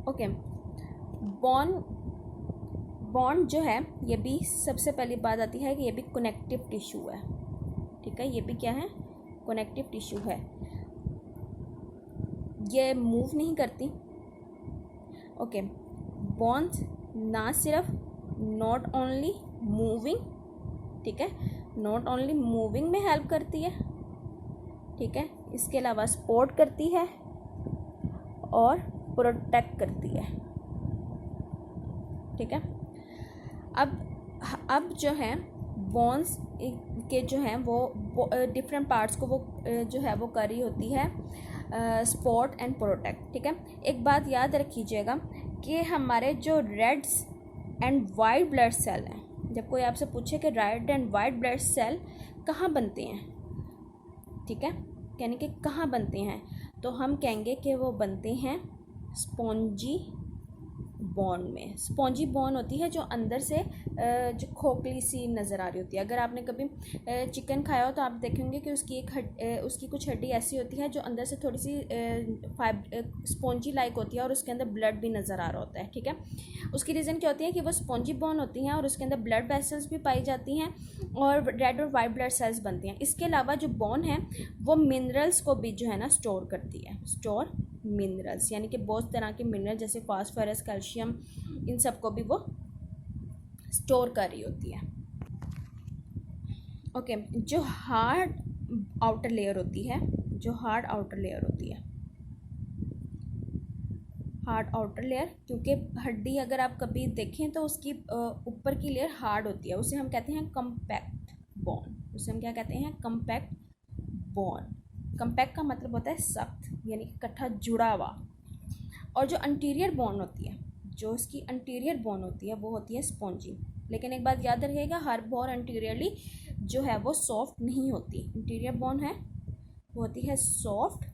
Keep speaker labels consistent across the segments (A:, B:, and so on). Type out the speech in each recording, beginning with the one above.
A: Okay, bond जो है ये भी सबसे पहली बात आती है कि ये भी कनेक्टिव टिश्यू है। ठीक है, ये भी क्या है, कनेक्टिव टिश्यू है। ये मूव नहीं करती। ओके, बॉन्ड्स ना सिर्फ नॉट ओनली मूविंग, ठीक है, नॉट ओनली मूविंग में हेल्प करती है, ठीक है, इसके अलावा सपोर्ट करती है और प्रोटेक्ट करती है। ठीक है, अब जो है बोन्स के जो हैं वो डिफरेंट पार्ट्स को वो जो है वो कर रही होती है सपोर्ट एंड प्रोटेक्ट। ठीक है, एक बात याद रखिएगा कि हमारे जो reds and white blood cell हैं, जब कोई आपसे पूछे कि red and white blood cell कहाँ बनते हैं, ठीक है, यानी कि कहाँ बनते हैं, तो हम कहेंगे कि वो बनते हैं स्पॉन्जी बोन में। स्पॉन्जी बोन होती है जो अंदर से जो खोखली सी नज़र आ रही होती है। अगर आपने कभी चिकन खाया हो तो आप देखेंगे कि उसकी कुछ हड्डी ऐसी होती है जो अंदर से थोड़ी सी स्पॉन्जी लाइक होती है और उसके अंदर ब्लड भी नज़र आ रहा होता है। ठीक है, उसकी रीज़न क्या होती है कि वो स्पॉन्जी बोन होती हैं और उसके अंदर ब्लड वेसल्स भी पाई जाती हैं और रेड और वाइट ब्लड सेल्स बनती हैं। इसके अलावा जो बोन है वो मिनरल्स को भी जो है ना स्टोर करती है, स्टोर मिनरल्स, यानी कि बहुत तरह के मिनरल जैसे फास्फोरस, कैल्शियम, इन सब को भी वो स्टोर कर रही होती है। ओके, जो हार्ड आउटर लेयर होती है, जो हार्ड आउटर लेयर होती है, हार्ड आउटर लेयर, क्योंकि हड्डी अगर आप कभी देखें तो उसकी ऊपर की लेयर हार्ड होती है, उसे हम कहते हैं कम्पैक्ट बोन। उसे हम क्या कहते हैं, कम्पैक्ट बोन। कम्पैक्ट का मतलब होता है सख्त, यानी इकट्ठा जुड़ा हुआ। और जो अंटीरियर बोन होती है, जो इसकी अंटीरियर बोन होती है वो होती है स्पॉन्जी। लेकिन एक बात याद रखिएगा, हर बोन अंटीरियरली जो है वो सॉफ्ट नहीं होती। इंटीरियर बोन है वो होती है सॉफ्ट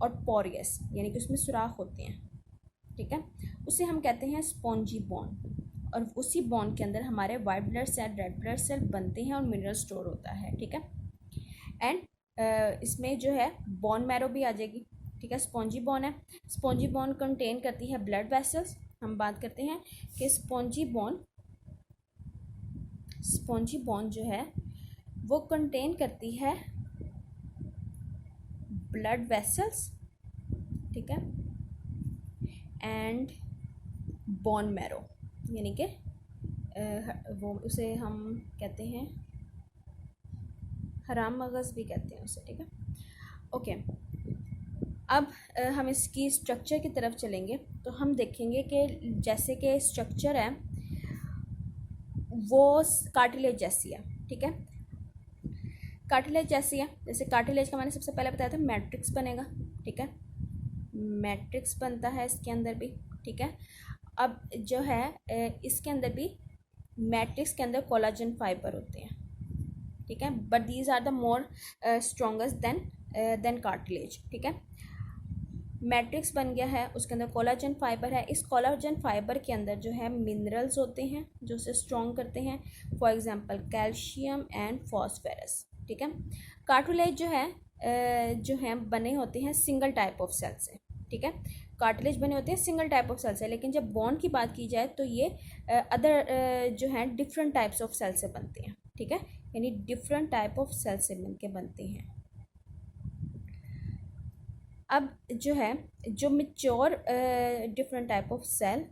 A: और पोरियस, यानी कि उसमें सुराख होते हैं। ठीक है, उसे हम कहते हैं स्पॉन्जी बोन। और उसी बोन के अंदर हमारे white blood cell, red blood cell बनते हैं और मिनरल स्टोर होता है। ठीक है, एंड इसमें जो है बोन मैरो भी आ जाएगी। ठीक है, स्पॉन्जी बोन है, स्पॉन्जी बोन कंटेन करती है ब्लड वेसल्स। हम बात करते हैं कि स्पॉन्जी बोन जो है वो कंटेन करती है ब्लड वेसल्स, ठीक है, एंड बोन मैरो, यानी कि वो उसे हम कहते हैं हराम मगज़ भी कहते हैं उसे। ठीक है, ओके, अब हम इसकी स्ट्रक्चर की तरफ चलेंगे तो हम देखेंगे कि जैसे कि स्ट्रक्चर है वो कार्टिलेज जैसी है। ठीक है, कार्टिलेज जैसी है, जैसे कार्टिलेज का मैंने सबसे पहले बताया था मैट्रिक्स बनेगा। ठीक है, मैट्रिक्स बनता है इसके अंदर भी। ठीक है, अब जो है इसके अंदर भी मैट्रिक्स के अंदर कोलाजन फाइबर होते हैं। ठीक है, but these are the more strongest than cartilage. ठीक है, मैट्रिक्स बन गया है, उसके अंदर कोलाजन फाइबर है। इस कोलाजन फाइबर के अंदर जो है मिनरल्स होते हैं जो उसे स्ट्रॉन्ग करते हैं, for example calcium and phosphorus. ठीक है, कार्टिलेज जो है बने होते हैं सिंगल टाइप ऑफ सेल से। ठीक है, कार्टिलेज बने होते हैं सिंगल टाइप ऑफ सेल से, लेकिन जब बोन की बात की जाए तो ये अदर जो है डिफरेंट टाइप्स ऑफ सेल से बनते हैं। ठीक है, यानी डिफरेंट टाइप ऑफ सेल से मिलके बनते हैं। अब जो है जो mature different type of cell,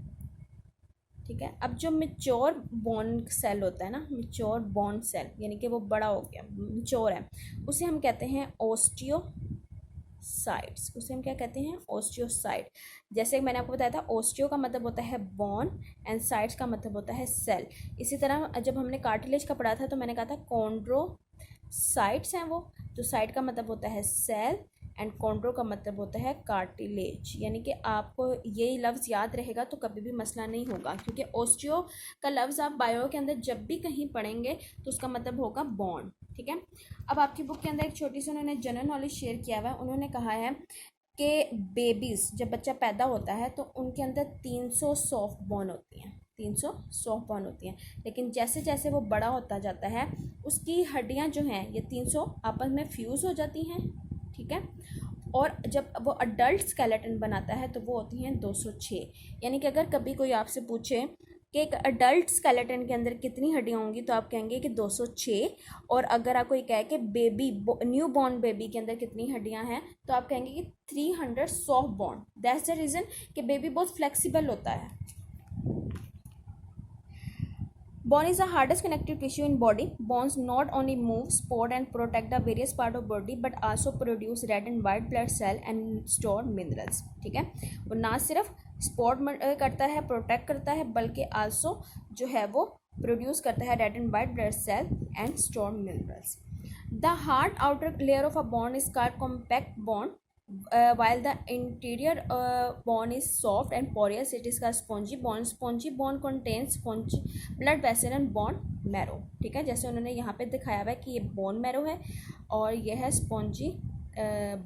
A: ठीक है, अब जो मिच्योर बोन सेल होता है ना, मिच्योर बोन सेल यानी कि वो बड़ा हो गया, मिच्योर है, उसे हम कहते हैं ओस्टियोसाइट्स। उसे हम क्या कहते हैं, ओस्टियोसाइट। जैसे मैंने आपको बताया था ओस्टियो का मतलब होता है बोन एंड साइट्स का मतलब होता है सेल। इसी तरह जब हमने कार्टिलेज का पढ़ा था तो मैंने कहा था कॉन्ड्रोसाइट्स हैं वो, तो साइट का मतलब होता है सेल एंड कॉन्ड्रो का मतलब होता है कार्टिलेज। यानी कि आपको यही लफ्ज़ याद रहेगा तो कभी भी मसला नहीं होगा, क्योंकि ओस्टियो का लफ्ज़ आप बायो के अंदर जब भी कहीं पढ़ेंगे तो उसका मतलब होगा बोन। ठीक है, अब आपकी बुक के अंदर एक छोटी सी उन्होंने जनरल नॉलेज शेयर किया हुआ है। उन्होंने कहा है कि बेबीज़ जब बच्चा पैदा होता है तो उनके अंदर 300 सॉफ्ट बोन होती हैं, 300 सॉफ्ट बोन होती हैं, लेकिन जैसे जैसे वो बड़ा होता जाता है उसकी हड्डियां जो हैं ये 300 आपस में फ्यूज़ हो जाती हैं। ठीक है, और जब वो अडल्ट स्केलेटन बनाता है तो वो होती हैं 206। यानी कि अगर कभी कोई आपसे पूछे कि एक अडल्ट स्केलेटन के अंदर कितनी हड्डियाँ होंगी तो आप कहेंगे कि 206। और अगर आपको ये कहे कि बेबी न्यू बॉर्न बेबी के अंदर कितनी हड्डियाँ हैं तो आप कहेंगे कि 300 soft Bon. That's the reason कि बेबी बहुत फ्लेक्सिबल होता है। Bone is the hardest connective tissue in body. Bones not only move, support and protect the various part of body but also produce red and white blood cell and store minerals। ठीक है, वो ना सिर्फ support करता है, protect करता है, बल्कि आल्सो जो है वो प्रोड्यूस करता है red and white blood cell and store minerals. The hard outer layer of a bone is called compact bone, while the interior bone is soft and porous, it is called spongy bone. Spongy bone contains spongy blood vessel and bone marrow। ठीक है, जैसे उन्होंने यहाँ पे दिखाया हुआ है कि ये बोन मैरो है और यह है स्पॉन्जी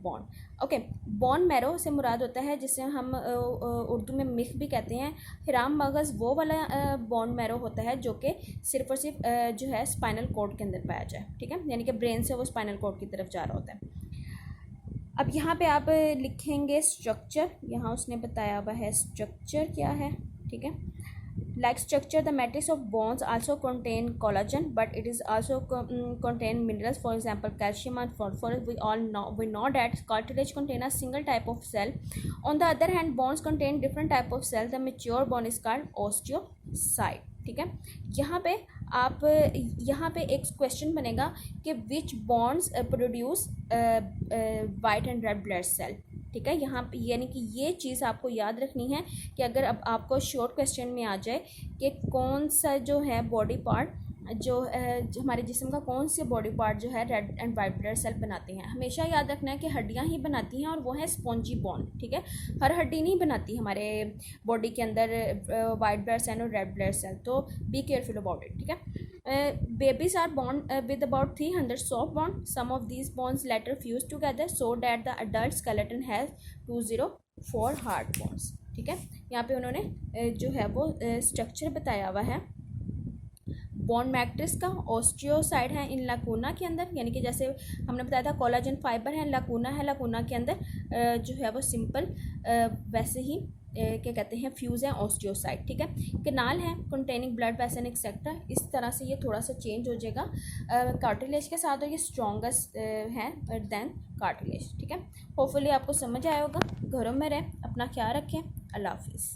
A: बॉन। ओके, बोन मैरो से मुराद होता है जिसे हम उर्दू में मिल्क भी कहते हैं। हिराम मगज़ वो वाला बोन मैरो होता है जो कि सिर्फ और सिर्फ जो है स्पाइनल कॉर्ड के अंदर पाया जाए। ठीक है, यानी कि ब्रेन से वो स्पाइनल कॉर्ड की तरफ जा रहा होता है। अब यहाँ पे आप लिखेंगे स्ट्रक्चर, यहाँ उसने बताया हुआ है स्ट्रक्चर क्या है। ठीक है, like structure, the matrix of bones also contain collagen, but it is also contain minerals, for example calcium and phosphorus। We know that cartilage contain a single type of cell. On the other hand, bones contain different type of cell। The mature bone is called osteocyte। ठीक है, यहाँ पे एक question बनेगा कि which bones produce white and red blood cell. ठीक है, यहाँ पे यानी कि ये चीज़ आपको याद रखनी है कि अगर अब आपको शॉर्ट क्वेश्चन में आ जाए कि कौन सा जो है बॉडी पार्ट जो हमारे जिस्म का कौन से बॉडी पार्ट जो है red and white blood cell बनाते हैं, हमेशा याद रखना है कि हड्डियाँ ही बनाती हैं और वो है स्पॉन्जी बोन। ठीक है, हर हड्डी नहीं बनाती हमारे बॉडी के अंदर वाइट ब्लड सेल और रेड ब्लड सेल, तो बी केयरफुल अबाउट इट। ठीक है, babies are born with about 300 soft bones। Some of these bones later fuse together so that the adult skeleton has 204 hard bones। ठीक है, यहाँ पे उन्होंने जो है वो स्ट्रक्चर बताया हुआ है बोन मैट्रिक्स का। ऑस्टियोसाइड है इन लाकूना के अंदर, यानी कि जैसे हमने बताया था कोलाजन फाइबर है, लाकूना के अंदर जो है वो सिंपल वैसे ही क्या कहते हैं फ्यूज़ है ऑस्टियोसाइट। ठीक है, कैनाल है कंटेनिंग ब्लड वेसल एक्सेट्रा। इस तरह से ये थोड़ा सा चेंज हो जाएगा कार्टिलेज के साथ और ये स्ट्रॉन्गेस्ट है देन कार्टिलेज। ठीक है, होपफुली आपको समझ आया होगा। घरों में रहें, अपना ख्याल रखें। अल्लाह हाफिज़।